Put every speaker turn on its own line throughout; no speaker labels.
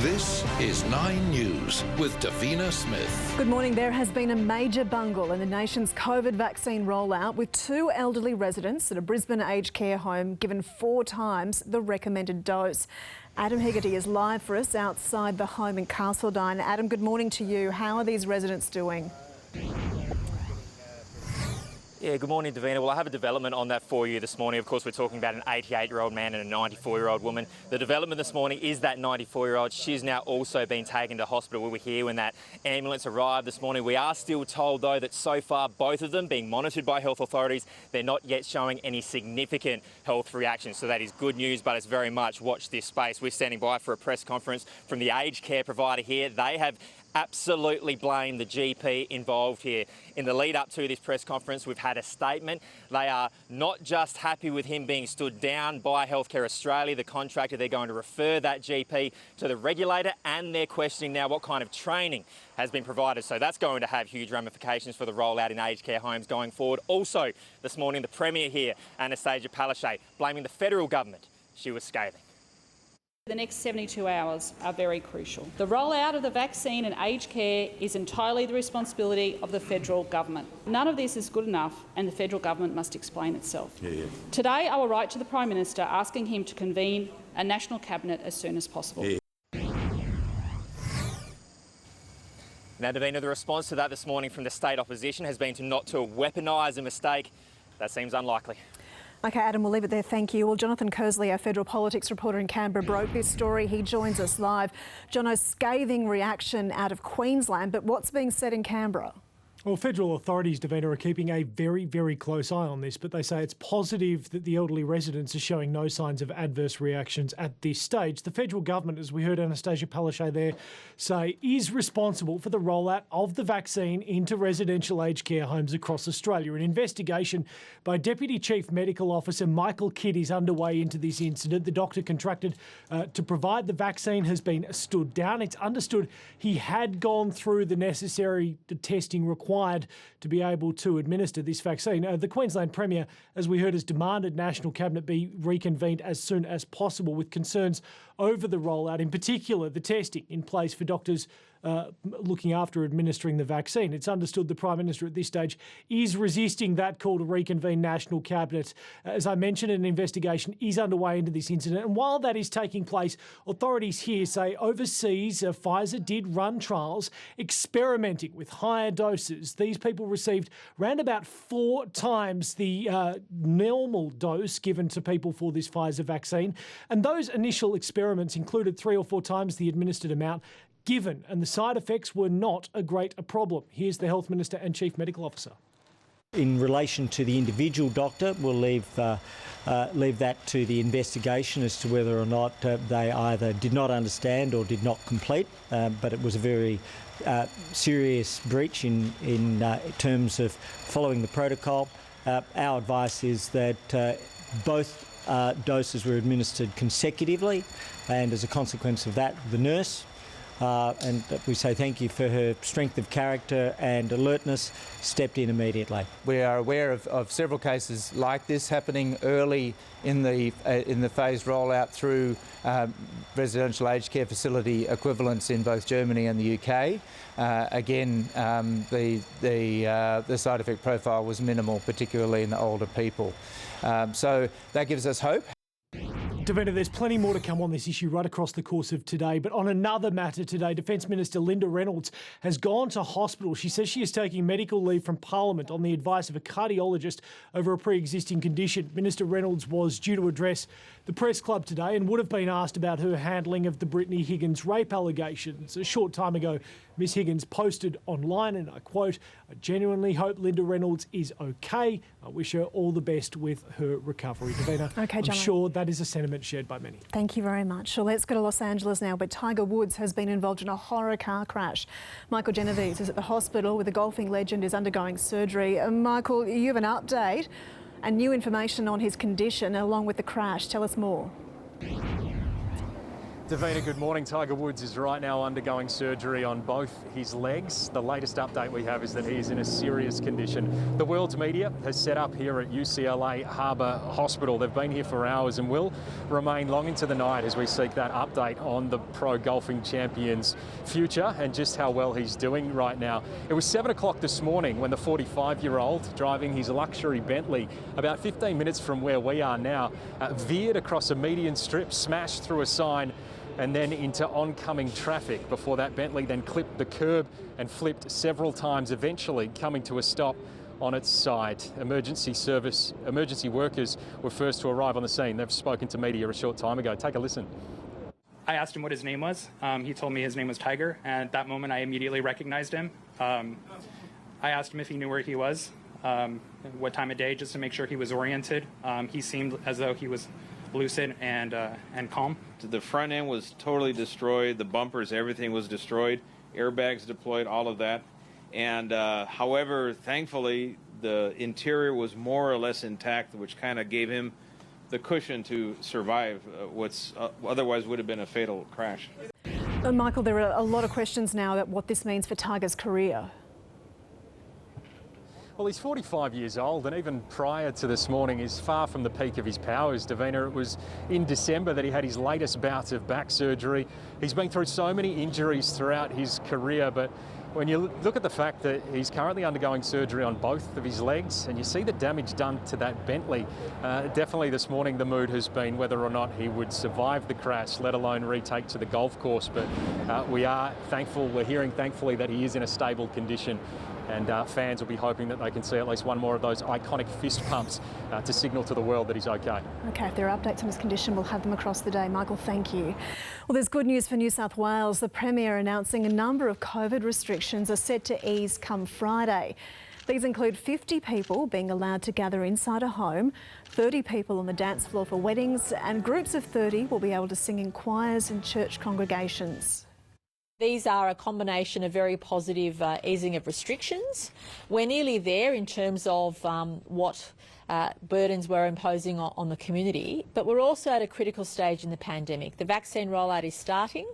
This is 9 News with Davina Smith.
Good morning. There has been a major bungle in the nation's COVID vaccine rollout, with 2 elderly residents at a Brisbane aged care home given 4 times the recommended dose. Adam Hegarty is live for us outside the home in Castledine. Adam, good morning to you. How are these residents doing?
Yeah, good morning, Davina. Well, I have a development on that for you this morning. Of course, we're talking about an 88-year-old man and a 94-year-old woman. The development this morning is that 94-year-old. She's now also been taken to hospital. We were here when that ambulance arrived this morning. We are still told, though, that so far both of them being monitored by health authorities, they're not yet showing any significant health reactions. So that is good news, but it's very much watch this space. We're standing by for a press conference from the aged care provider here. They have absolutely blame the GP involved here. In the lead up to this press conference, we've had a statement. They are not just happy with him being stood down by Healthcare Australia, the contractor. They're going to refer that GP to the regulator, and they're questioning now what kind of training has been provided. So that's going to have huge ramifications for the rollout in aged care homes going forward. Also, this morning, the Premier here, Anastasia Palaszczuk, blaming the federal government. She was scathing.
The next 72 hours are very crucial. The rollout of the vaccine in aged care is entirely the responsibility of the federal government. None of this is good enough, and the federal government must explain itself. Today, I will write to the Prime Minister asking him to convene a national cabinet as soon as possible.
Now, Davina, the response to that this morning from the state opposition has been not to weaponise a mistake. That seems unlikely.
OK, Adam, we'll leave it there. Thank you. Well, Jonathan Kersley, our federal politics reporter in Canberra, broke this story. He joins us live. Jono's scathing reaction out of Queensland, but what's being said in Canberra?
Well, federal authorities, Davina, are keeping a very, very close eye on this, but they say it's positive that the elderly residents are showing no signs of adverse reactions at this stage. The federal government, as we heard Anastasia Palaszczuk there say, is responsible for the rollout of the vaccine into residential aged care homes across Australia. An investigation by Deputy Chief Medical Officer Michael Kidd is underway into this incident. The doctor contracted to provide the vaccine has been stood down. It's understood he had gone through the necessary testing required to be able to administer this vaccine. The Queensland Premier, as we heard, has demanded National Cabinet be reconvened as soon as possible, with concerns over the rollout, in particular the testing in place for doctors looking after administering the vaccine. It's understood the Prime Minister at this stage is resisting that call to reconvene National Cabinet. As I mentioned, an investigation is underway into this incident. And while that is taking place, authorities here say overseas Pfizer did run trials experimenting with higher doses. These people received round about 4 times the normal dose given to people for this Pfizer vaccine. And those initial experiments included 3 or 4 times the administered amount given, and the side effects were not a great problem. Here's the Health Minister and Chief Medical Officer.
In relation to the individual doctor, we'll leave that to the investigation as to whether or not they either did not understand or did not complete, but it was a very serious breach in terms of following the protocol. Our advice is that both doses were administered consecutively, and as a consequence of that, the nurse, and we say thank you for her strength of character and alertness, stepped in immediately.
We are aware of several cases like this happening early in the phased rollout through residential aged care facility equivalents in both Germany and the UK. Again, the side effect profile was minimal, particularly in the older people. So that gives us hope.
Davina, there's plenty more to come on this issue right across the course of today. But on another matter today, Defence Minister Linda Reynolds has gone to hospital. She says she is taking medical leave from Parliament on the advice of a cardiologist over a pre-existing condition. Minister Reynolds was due to address the press club today and would have been asked about her handling of the Brittany Higgins rape allegations. A short time ago, Ms Higgins posted online, and I quote, "I genuinely hope Linda Reynolds is okay. I wish her all the best with her recovery." Davina,
Okay,
I'm sure that is a sentiment shared by many.
Thank you very much. Well, let's go to Los Angeles now, where Tiger Woods has been involved in a horror car crash. Michael Genovese is at the hospital where the golfing legend is undergoing surgery. Michael, you have an update and new information on his condition along with the crash. Tell us more.
Davina, good morning. Tiger Woods is right now undergoing surgery on both his legs. The latest update we have is that he is in a serious condition. The world's media has set up here at UCLA Harbour Hospital. They've been here for hours and will remain long into the night as we seek that update on the pro golfing champion's future and just how well he's doing right now. It was 7 o'clock this morning when the 45-year-old driving his luxury Bentley about 15 minutes from where we are now veered across a median strip, smashed through a sign and then into oncoming traffic before that Bentley then clipped the curb and flipped several times, eventually coming to a stop on its side. Emergency workers were first to arrive on the scene. They've spoken to media a short time ago. Take a listen.
I asked him what his name was. He told me his name was Tiger, and at that moment I immediately recognized him. I asked him if he knew where he was, what time of day, just to make sure he was oriented. He seemed as though he was lucid and calm.
The front end was totally destroyed. The bumpers, everything was destroyed. Airbags deployed, all of that. And however, thankfully, the interior was more or less intact, which kind of gave him the cushion to survive what's otherwise would have been a fatal crash.
Michael, there are a lot of questions now about what this means for Tiger's career.
Well, he's 45 years old, and even prior to this morning is far from the peak of his powers, Davina. It was in December that he had his latest bout of back surgery. He's been through so many injuries throughout his career, but when you look at the fact that he's currently undergoing surgery on both of his legs and you see the damage done to that Bentley, definitely this morning the mood has been whether or not he would survive the crash, let alone retake to the golf course. But we are thankful, we're hearing thankfully that he is in a stable condition. And fans will be hoping that they can see at least one more of those iconic fist pumps to signal to the world that he's okay.
OK, if there are updates on his condition, we'll have them across the day. Michael, thank you. Well, there's good news for New South Wales. The Premier announcing a number of COVID restrictions are set to ease come Friday. These include 50 people being allowed to gather inside a home, 30 people on the dance floor for weddings, and groups of 30 will be able to sing in choirs and church congregations.
These are a combination of very positive easing of restrictions. We're nearly there in terms of what burdens we're imposing on the community, but we're also at a critical stage in the pandemic. The vaccine rollout is starting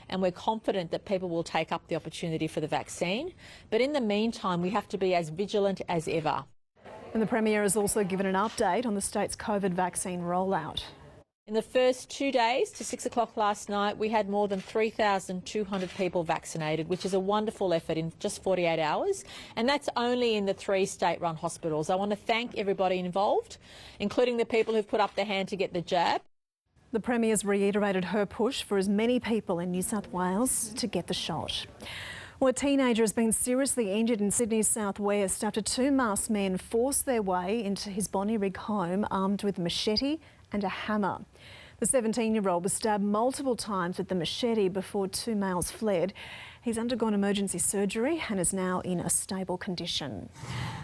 and we're confident that people will take up the opportunity for the vaccine. But in the meantime, we have to be as vigilant as ever.
And the Premier has also given an update on the state's COVID vaccine rollout.
In the first 2 days to 6 o'clock last night, we had more than 3,200 people vaccinated, which is a wonderful effort in just 48 hours. And that's only in the 3 state-run hospitals. I want to thank everybody involved, including the people who've put up their hand to get the jab.
The Premier's reiterated her push for as many people in New South Wales to get the shot. Well, a teenager has been seriously injured in Sydney's southwest after 2 masked men forced their way into his Bonnyrigg home armed with a machete and a hammer. The 17-year-old was stabbed multiple times with the machete before 2 males fled. He's undergone emergency surgery and is now in a stable condition.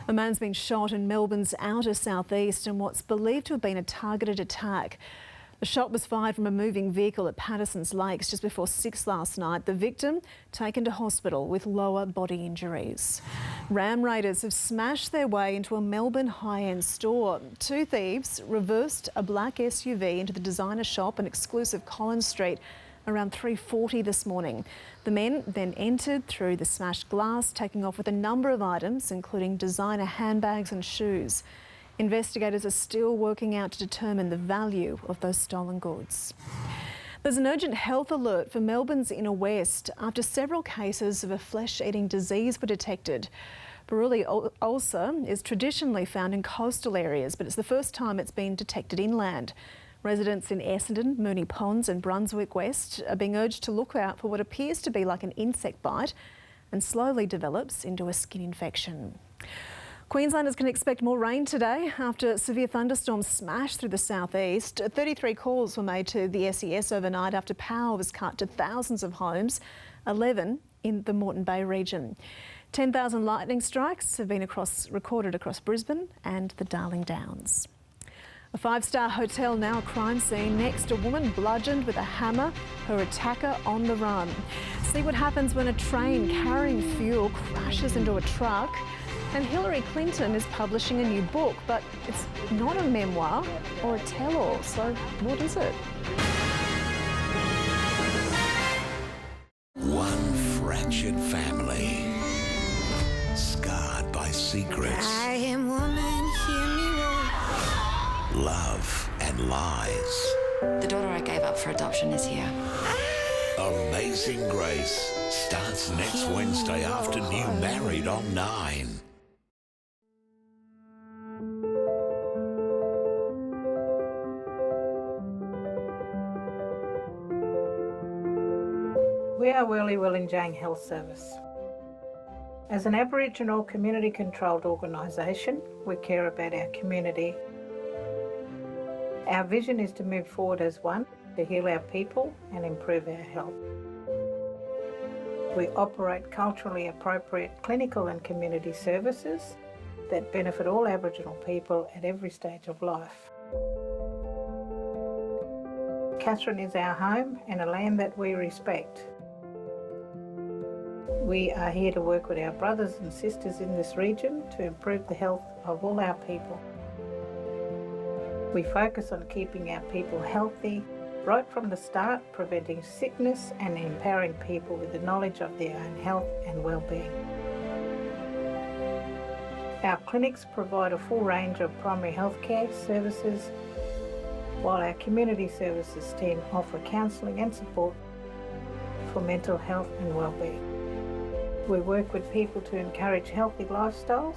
A man's been shot in Melbourne's outer southeast in what's believed to have been a targeted attack. The shot was fired from a moving vehicle at Patterson's Lakes just before 6 last night. The victim taken to hospital with lower body injuries. Ram raiders have smashed their way into a Melbourne high-end store. 2 thieves reversed a black SUV into the designer shop on exclusive Collins Street around 3:40 this morning. The men then entered through the smashed glass, taking off with a number of items, including designer handbags and shoes. Investigators are still working out to determine the value of those stolen goods. There's an urgent health alert for Melbourne's inner west after several cases of a flesh-eating disease were detected. Buruli ulcer is traditionally found in coastal areas, but it's the first time it's been detected inland. Residents in Essendon, Moonee Ponds and Brunswick West are being urged to look out for what appears to be like an insect bite and slowly develops into a skin infection. Queenslanders can expect more rain today after severe thunderstorms smashed through the southeast. 33 calls were made to the SES overnight after power was cut to thousands of homes, 11 in the Moreton Bay region. 10,000 lightning strikes have been recorded across Brisbane and the Darling Downs. A 5-star hotel now a crime scene. Next, a woman bludgeoned with a hammer, her attacker on the run. See what happens when a train carrying fuel crashes into a truck. And Hillary Clinton is publishing a new book, but it's not a memoir or a tell-all, so what is it?
fractured family, scarred by secrets,
I am woman, hear me roar.
love and lies.
The daughter I gave up for adoption is here.
Amazing Grace starts next Wednesday afternoon, Married on 9.
We are Worley Willinjang Health Service. As an Aboriginal community-controlled organisation, we care about our community. Our vision is to move forward as one, to heal our people and improve our health. We operate culturally appropriate clinical and community services that benefit all Aboriginal people at every stage of life. Katherine is our home and a land that we respect. We are here to work with our brothers and sisters in this region to improve the health of all our people. We focus on keeping our people healthy right from the start, preventing sickness and empowering people with the knowledge of their own health and well-being. Our clinics provide a full range of primary health care services, while our community services team offer counselling and support for mental health and well-being. We work with people to encourage healthy lifestyles.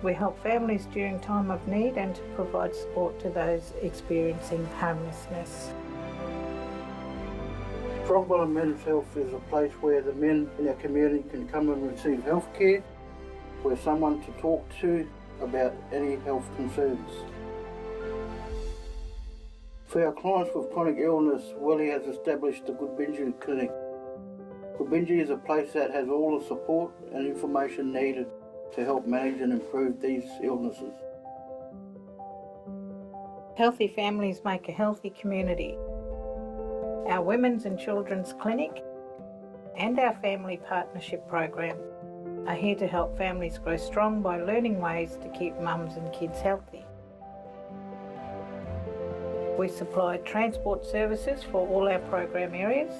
We help families during time of need and to provide support to those experiencing homelessness.
Strongwell Men's Health is a place where the men in our community can come and receive health care, where someone to talk to about any health concerns. For our clients with chronic illness, Welly has established the Goodbinji Clinic. Goodbinji is a place that has all the support and information needed to help manage and improve these illnesses.
Healthy families make a healthy community. Our Women's and Children's Clinic and our Family Partnership Program are here to help families grow strong by learning ways to keep mums and kids healthy. We supply transport services for all our program areas.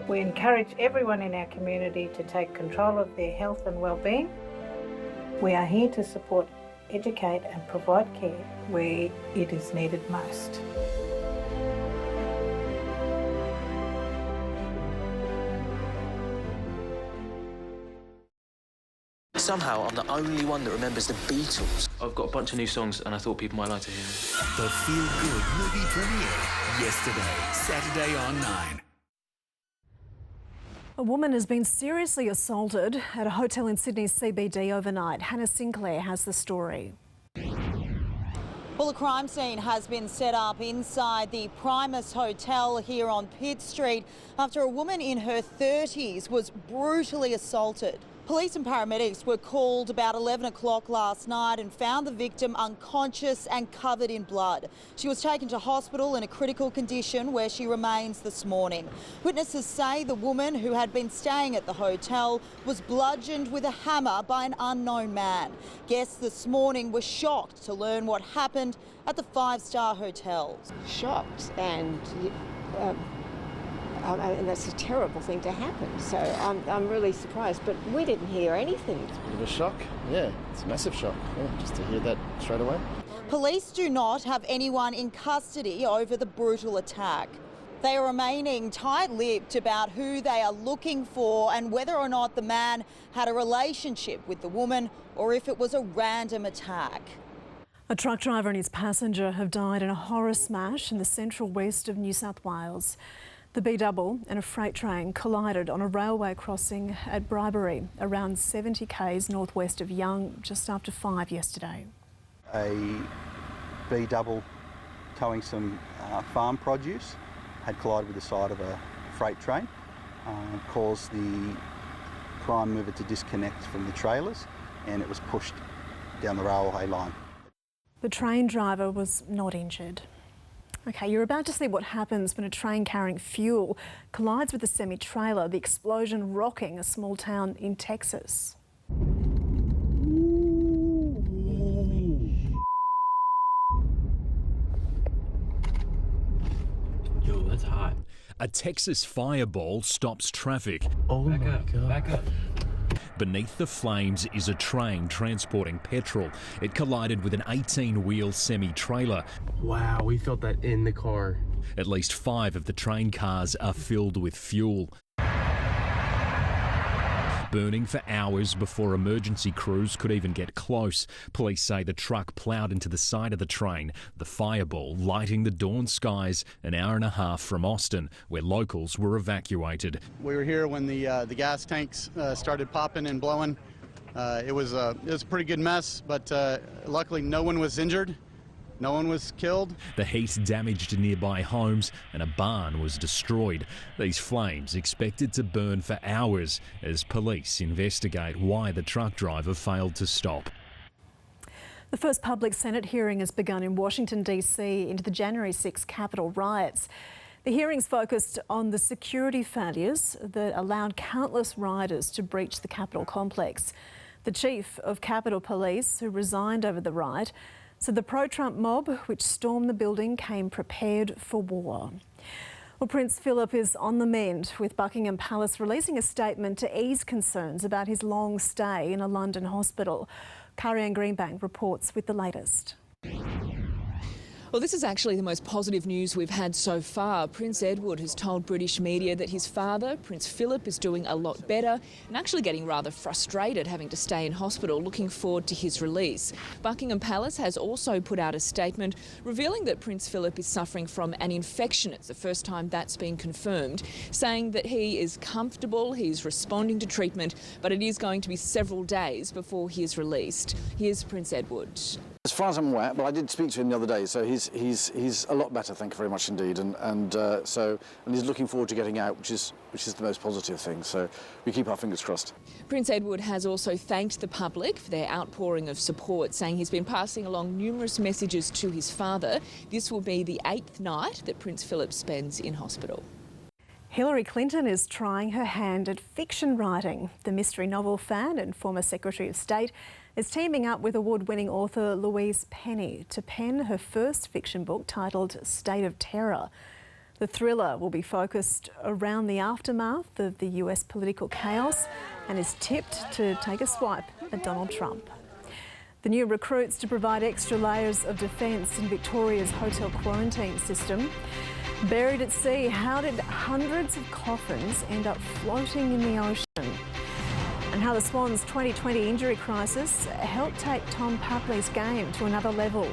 We encourage everyone in our community to take control of their health and well-being. We are here to support, educate and provide care where it is needed most.
Somehow I'm the only one that remembers the Beatles. I've got a bunch of new songs and I thought people might like to hear them.
The feel-good movie premiere yesterday, Saturday on 9.
A woman has been seriously assaulted at a hotel in Sydney's CBD overnight. Hannah Sinclair has the story.
Well, a crime scene has been set up inside the Primus Hotel here on Pitt Street after a woman in her 30s was brutally assaulted. Police and paramedics were called about 11 o'clock last night and found the victim unconscious and covered in blood. She was taken to hospital in a critical condition where she remains this morning. Witnesses say the woman, who had been staying at the hotel, was bludgeoned with a hammer by an unknown man. Guests this morning were shocked to learn what happened at the five-star hotel.
Shocked and that's a terrible thing to happen, so I'm really surprised, but we didn't hear anything.
It's a bit of a shock, yeah, it's a massive shock, yeah, just to hear that straight away.
Police do not have anyone in custody over the brutal attack. They are remaining tight-lipped about who they are looking for and whether or not the man had a relationship with the woman or if it was a random attack.
A truck driver and his passenger have died in a horror smash in the central west of New South Wales. The B-double and a freight train collided on a railway crossing at Bribery, around 70 k's northwest of Young, just after 5 yesterday.
A B-double towing some farm produce had collided with the side of a freight train, caused the prime mover to disconnect from the trailers, and it was pushed down the railway line.
The train driver was not injured. OK, you're about to see what happens when a train carrying fuel collides with a semi-trailer, the explosion rocking a small town in Texas.
Yo, that's hot. A Texas fireball stops traffic.
Oh my God. Back up.
Beneath the flames is a train transporting petrol. It collided with an 18-wheel semi-trailer.
Wow, we felt that in the car.
At least 5 of the train cars are filled with fuel. Burning for hours before emergency crews could even get close. Police say the truck ploughed into the side of the train, the fireball lighting the dawn skies an hour and a half from Austin, where locals were evacuated.
We were here when the gas tanks started popping and blowing. It was a pretty good mess, but luckily no one was injured. No one was killed.
The heat damaged nearby homes and a barn was destroyed. These flames expected to burn for hours as police investigate why the truck driver failed to stop.
The first public Senate hearing has begun in Washington, D.C. into the January 6 Capitol riots. The hearings focused on the security failures that allowed countless rioters to breach the Capitol complex. The chief of Capitol Police, who resigned over the riot, said the pro-Trump mob, which stormed the building, came prepared for war. Well, Prince Philip is on the mend, with Buckingham Palace releasing a statement to ease concerns about his long stay in a London hospital. Karianne Greenbank reports with the latest.
Well, this is actually the most positive news we've had so far. Prince Edward has told British media that his father, Prince Philip, is doing a lot better and actually getting rather frustrated having to stay in hospital, looking forward to his release. Buckingham Palace has also put out a statement revealing that Prince Philip is suffering from an infection. It's the first time that's been confirmed, saying that he is comfortable, he's responding to treatment, but it is going to be several days before he is released. Here's Prince Edward.
As far as I'm aware, but I did speak to him the other day, so he's a lot better, thank you very much indeed, and he's looking forward to getting out, which is the most positive thing. So we keep our fingers crossed.
Prince Edward has also thanked the public for their outpouring of support, saying he's been passing along numerous messages to his father. This will be the 8th night that Prince Philip spends in hospital.
Hillary Clinton is trying her hand at fiction writing. The mystery novel fan and former Secretary of State is teaming up with award-winning author Louise Penny to pen her first fiction book titled State of Terror. The thriller will be focused around the aftermath of the US political chaos and is tipped to take a swipe at Donald Trump. The new recruits to provide extra layers of defence in Victoria's hotel quarantine system. Buried at sea, how did hundreds of coffins end up floating in the ocean? And how the Swans' 2020 injury crisis helped take Tom Papley's game to another level.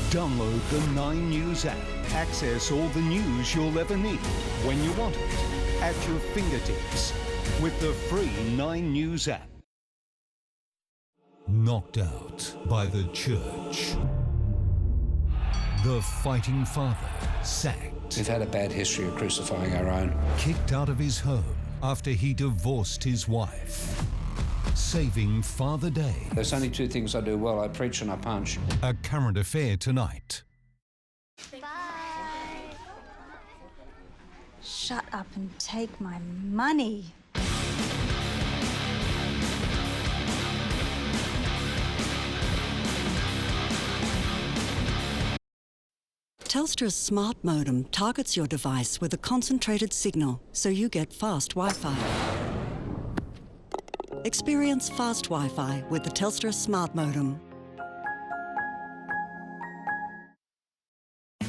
Download the 9 News app. Access all the news you'll ever need when you want it at your fingertips with the free 9 News app.
Knocked out by the church. The fighting father sacked.
We've had a bad history of crucifying our own.
Kicked out of his home after he divorced his wife. Saving Father Day.
There's only 2 things I do well, I preach and I punch.
A current affair tonight.
Bye. Shut up and take my money.
Telstra's smart modem targets your device with a concentrated signal, so you get fast Wi-Fi. Experience fast Wi-Fi with the Telstra smart modem.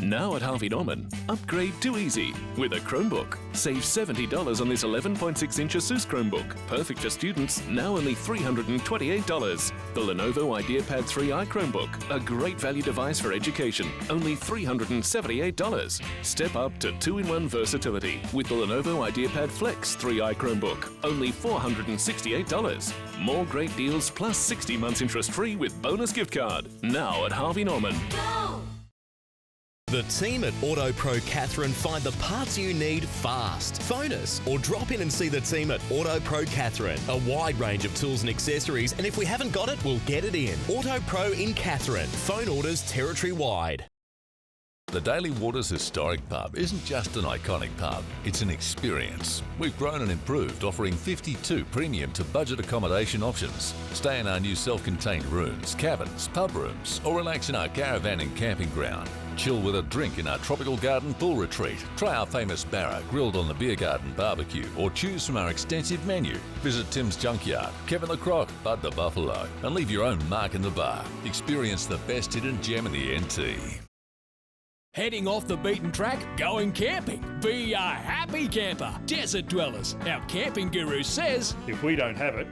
Now at Harvey Norman, upgrade to easy with a Chromebook. Save $70 on this 11.6-inch Asus Chromebook. Perfect for students, now only $328. The Lenovo IdeaPad 3i Chromebook, a great value device for education, only $378. Step up to 2-in-1 versatility with the Lenovo IdeaPad Flex 3i Chromebook, only $468. More great deals plus 60 months interest-free with bonus gift card. Now at Harvey Norman.
Go! The team at Auto Pro Catherine find the parts you need fast. Phone us or drop in and see the team at Auto Pro Catherine. A wide range of tools and accessories, and if we haven't got it, we'll get it in. Auto Pro in Catherine. Phone orders territory-wide.
The Daily Waters Historic Pub isn't just an iconic pub, it's an experience. We've grown and improved, offering 52 premium to budget accommodation options. Stay in our new self-contained rooms, cabins, pub rooms, or relax in our caravan and camping ground. chill with a drink in our tropical garden pool retreat. Try our famous barra grilled on the beer garden barbecue or choose from our extensive menu. Visit Tim's Junkyard, Kevin the Croc, Bud the Buffalo and leave your own mark in the bar. Experience the best hidden gem in the NT.
Heading off the beaten track, going camping. Be a happy camper. Desert Dwellers. Our camping guru says,
if we don't have it,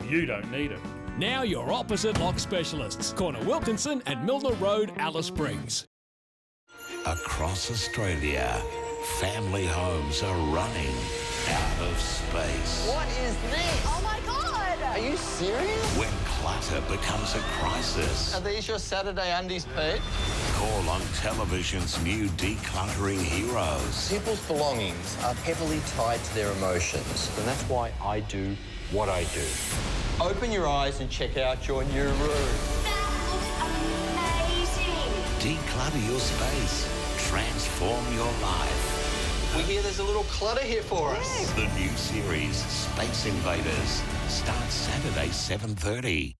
you don't need it.
Now your opposite lock specialists. Corner Wilkinson and Milner Road, Alice Springs.
Across Australia, family homes are running out of space.
What is this? Oh my God! Are you serious?
When clutter becomes a crisis.
Are these your Saturday undies, Pete?
Call on television's new decluttering heroes.
People's belongings are heavily tied to their emotions, and that's why I do what I do. Open your eyes and check out your new room.
That looks amazing. Declutter your space. Transform your life.
We hear there's a little clutter here for us.
The new series, Space Invaders, starts Saturday, 7:30.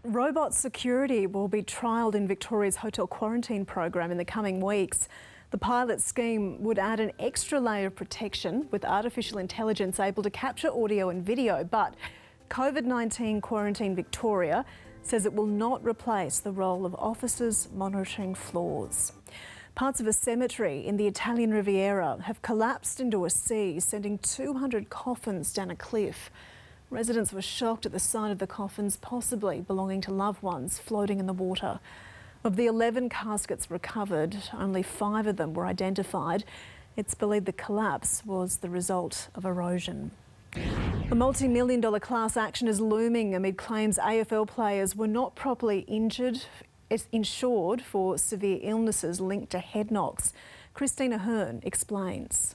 Robot security will be trialled in Victoria's hotel quarantine program in the coming weeks. The pilot scheme would add an extra layer of protection with artificial intelligence able to capture audio and video, but COVID-19 Quarantine Victoria says it will not replace the role of officers monitoring floors. Parts of a cemetery in the Italian Riviera have collapsed into a sea, sending 200 coffins down a cliff. Residents were shocked at the sight of the coffins, possibly belonging to loved ones, floating in the water. Of the 11 caskets recovered, only 5 of them were identified. It's believed the collapse was the result of erosion. A multi-million-dollar class action is looming amid claims AFL players were not properly insured for severe illnesses linked to head knocks. Christina Hearn explains.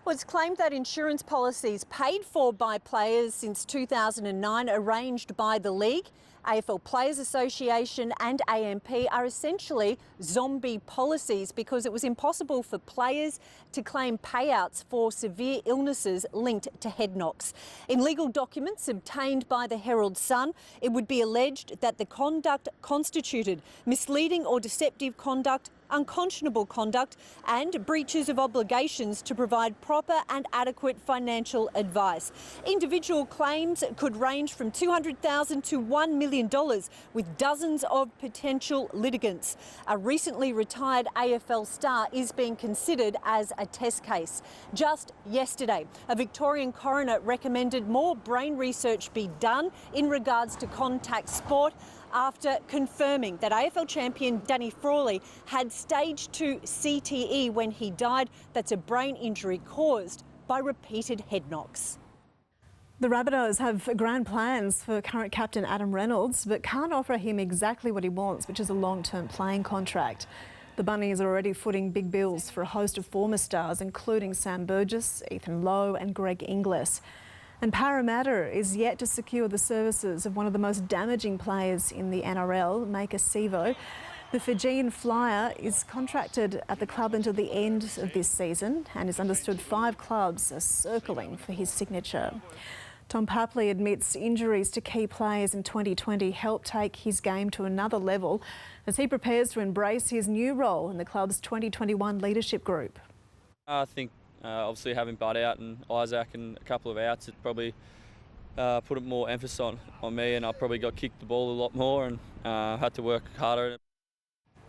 Well, it's claimed that insurance policies paid for by players since 2009, arranged by the league, AFL Players Association and AMP, are essentially zombie policies because it was impossible for players to claim payouts for severe illnesses linked to head knocks. In legal documents obtained by the Herald Sun, it would be alleged that the conduct constituted misleading or deceptive conduct, unconscionable conduct and breaches of obligations to provide proper and adequate financial advice. Individual claims could range from $200,000 to $1 million, with dozens of potential litigants. A recently retired AFL star is being considered as a test case. Just yesterday, a Victorian coroner recommended more brain research be done in regards to contact sport, after confirming that AFL champion Danny Frawley had stage 2 CTE when he died. That's a brain injury caused by repeated head knocks.
The Rabbitohs have grand plans for current captain Adam Reynolds, but can't offer him exactly what he wants, which is a long-term playing contract. The Bunnies are already footing big bills for a host of former stars, including Sam Burgess, Ethan Lowe and Greg Inglis. And Parramatta is yet to secure the services of one of the most damaging players in the NRL, Maika Sivo. The Fijian flyer is contracted at the club until the end of this season and is understood 5 clubs are circling for his signature. Tom Papley admits injuries to key players in 2020 helped take his game to another level as he prepares to embrace his new role in the club's 2021 leadership group.
I think obviously having Bud out and Isaac and a couple of outs, it probably put more emphasis on me, and I probably got kicked the ball a lot more and had to work harder.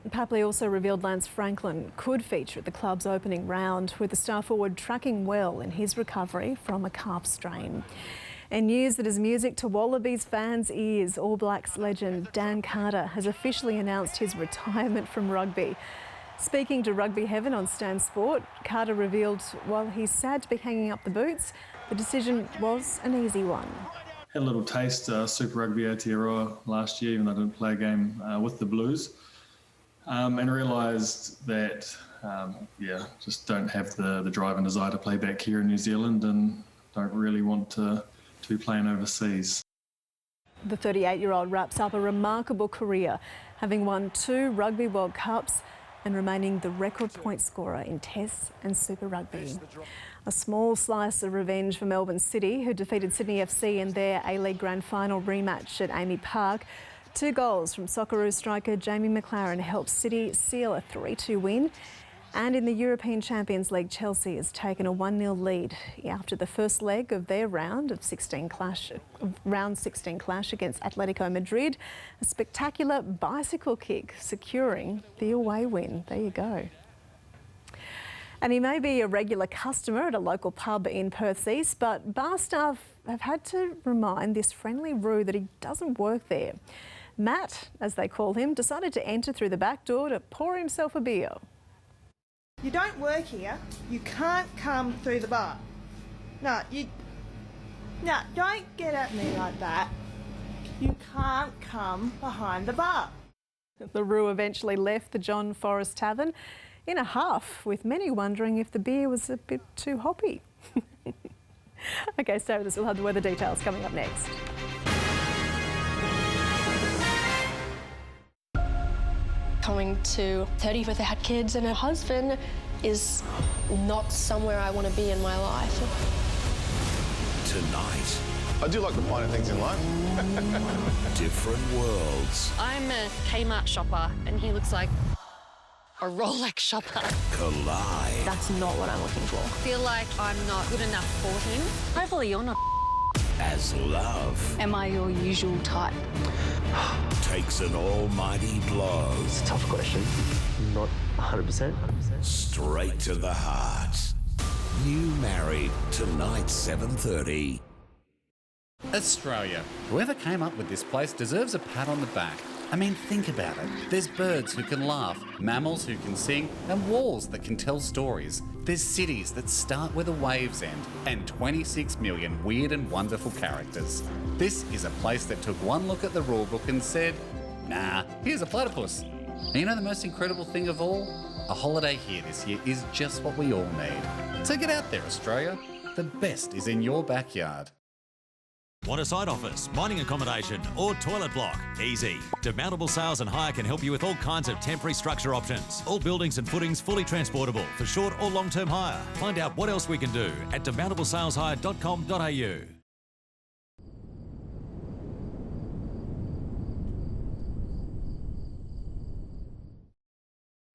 Papley also revealed Lance Franklin could feature at the club's opening round, with the star forward tracking well in his recovery from a calf strain. And news that is music to Wallabies fans' ears, All Blacks legend Dan Carter has officially announced his retirement from rugby. Speaking to Rugby Heaven on Stan Sport, Carter revealed while he's sad to be hanging up the boots, the decision was an easy one.
Had a little taste Super Rugby Aotearoa last year, even though I didn't play a game with the Blues, and realised that, just don't have the drive and desire to play back here in New Zealand and don't really want to be playing overseas.
The 38-year-old wraps up a remarkable career, having won 2 Rugby World Cups and remaining the record point scorer in Tests and Super Rugby. A small slice of revenge for Melbourne City, who defeated Sydney FC in their A-League Grand Final rematch at Amy Park. 2 goals from Socceroos striker Jamie McLaren helped City seal a 3-2 win. And in the European Champions League, Chelsea has taken a 1-0 lead after the first leg of their round 16 clash against Atletico Madrid. A spectacular bicycle kick securing the away win. There you go. And he may be a regular customer at a local pub in Perth's East, but bar staff have had to remind this friendly Roo that he doesn't work there. Matt, as they call him, decided to enter through the back door to pour himself a beer.
You don't work here. You can't come through the bar. No, don't get at me like that. You can't come behind the bar.
The Roo eventually left the John Forrest Tavern in a huff, with many wondering if the beer was a bit too hoppy. OK, stay with us. We'll have the weather details coming up next.
Coming to 30 with had kids and a husband is not somewhere I want to be in my life.
Tonight,
I do like the finer things in life.
different worlds
I'm a Kmart shopper and he looks like a Rolex shopper.
collide
That's not what I'm looking for. I feel like I'm not good enough for him. Hopefully you're not.
as love
Am I your usual type?
takes an almighty blow.
It's a tough question. Not 100%.
Straight to the heart. New Married, tonight 7:30.
Australia. Whoever came up with this place deserves a pat on the back. I mean, think about it. There's birds who can laugh, mammals who can sing, and walls that can tell stories. There's cities that start where the waves end, and 26 million weird and wonderful characters. This is a place that took one look at the rulebook and said, nah, here's a platypus. And you know the most incredible thing of all? A holiday here this year is just what we all need. So get out there, Australia. The best is in your backyard.
Want a site office, mining accommodation or toilet block? Easy. Demountable Sales and Hire can help you with all kinds of temporary structure options. All buildings and footings fully transportable for short or long-term hire. Find out what else we can do at demountablesaleshire.com.au.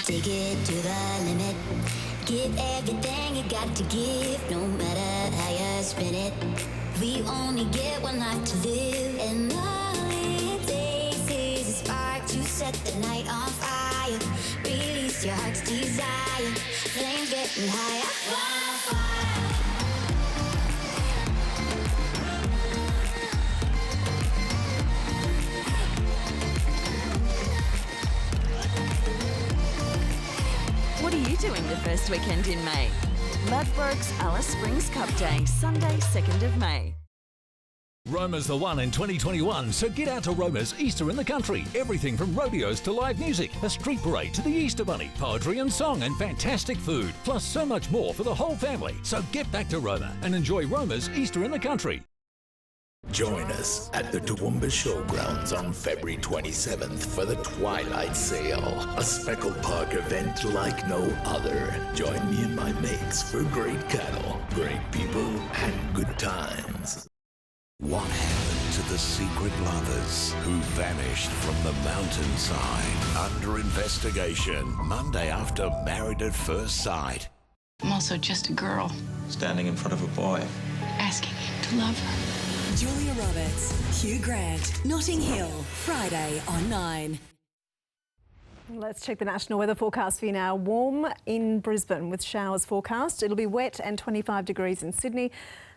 Take it to the limit. Give everything you got to give, no matter how you spin it. We only get one life to live, and all it takes is a spark to set the night on fire. Release your heart's desire, flames getting higher. Wildfire.
What are you doing the first weekend in May? Ladbrokes Alice Springs Cup Day, Sunday 2nd of May.
Roma's the one in 2021, so get out to Roma's Easter in the Country. Everything from rodeos to live music, a street parade to the Easter Bunny, poetry and song, and fantastic food. Plus so much more for the whole family. So get back to Roma and enjoy Roma's Easter in the Country.
Join us at the Toowoomba Showgrounds on February 27th for the Twilight Sale, a Speckle Park event like no other. Join me and my mates for great cattle, great people, and good times. What happened to the secret lovers who vanished from the mountainside? Under investigation, Monday after Married at First Sight.
I'm also just a girl.
Standing in front of a boy.
Asking him to love her.
Julia Roberts, Hugh Grant, Notting Hill, Friday on 9.
Let's check the national weather forecast for you now. Warm in Brisbane with showers forecast. It'll be wet and 25 degrees in Sydney.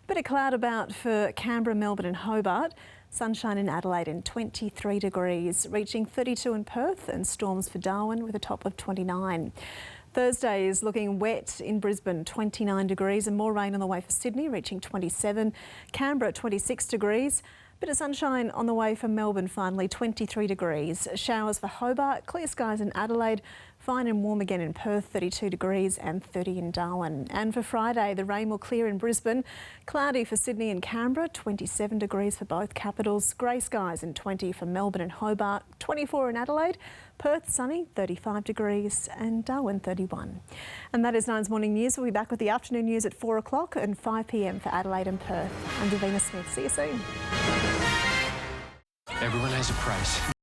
Bit of cloud about for Canberra, Melbourne and Hobart. Sunshine in Adelaide and 23 degrees, reaching 32 in Perth, and storms for Darwin with a top of 29. Thursday is looking wet in Brisbane, 29 degrees, and more rain on the way for Sydney, reaching 27. Canberra, 26 degrees. Bit of sunshine on the way for Melbourne, finally, 23 degrees. Showers for Hobart, clear skies in Adelaide, fine and warm again in Perth, 32 degrees and 30 in Darwin. And for Friday, the rain will clear in Brisbane, cloudy for Sydney and Canberra, 27 degrees for both capitals, grey skies and 20 for Melbourne and Hobart, 24 in Adelaide, Perth sunny, 35 degrees and Darwin 31. And that is 9's Morning News. We'll be back with the afternoon news at 4 o'clock and 5 p.m. for Adelaide and Perth. I'm Davina Smith. See you soon.
Everyone has a price.